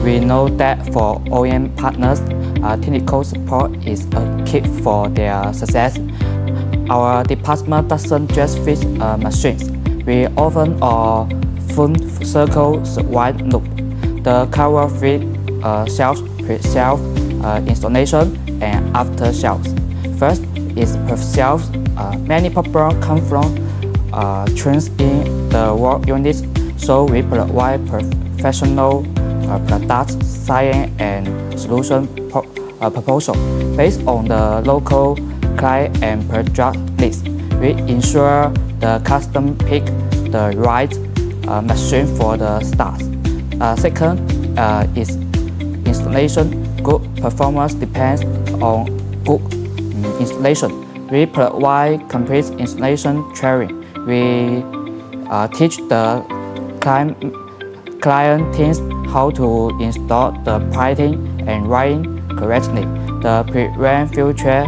We know that for OEM partners, technical support is a key for their success. Our department doesn't just fix machines. We often are full circle wide loop. The cover fit shelf, pre-shelf installation, and after shelves. First is pre-shelves. Many problems come from trends in the work units, so we provide professional product science and solution proposal based on the local client and project needs. We ensure the customer pick the right machine for the start. Second is installation. Good performance depends on good installation. We provide complete installation training. We teach the client teams how to install the piping and wiring correctly to prevent future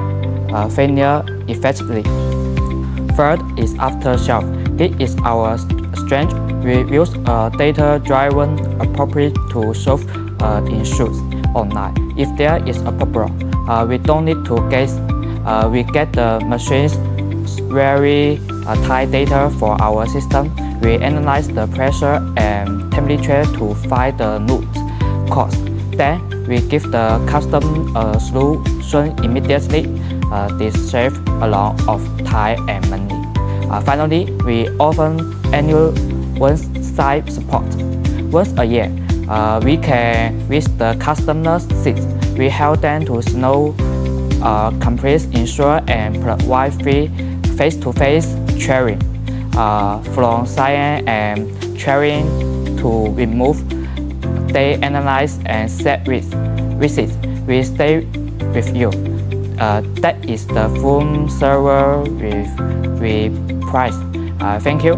failure effectively. Third is after-shelf. This is our strength. We use a data-driven approach to solve issues online. If there is a problem, we don't need to guess. We get the machine's very tight data for our system. We analyze the pressure and temperature to find the root cause. Then we give the customer a solution immediately. This saves a lot of time and money. Finally, we offer annual on-site support. Once a year, we can visit the customer's seats. We help them to know complete ensure and provide free face-to-face training. From science and training to remove, they analyze and set visits. We stay with you. That is the full server with price. Thank you.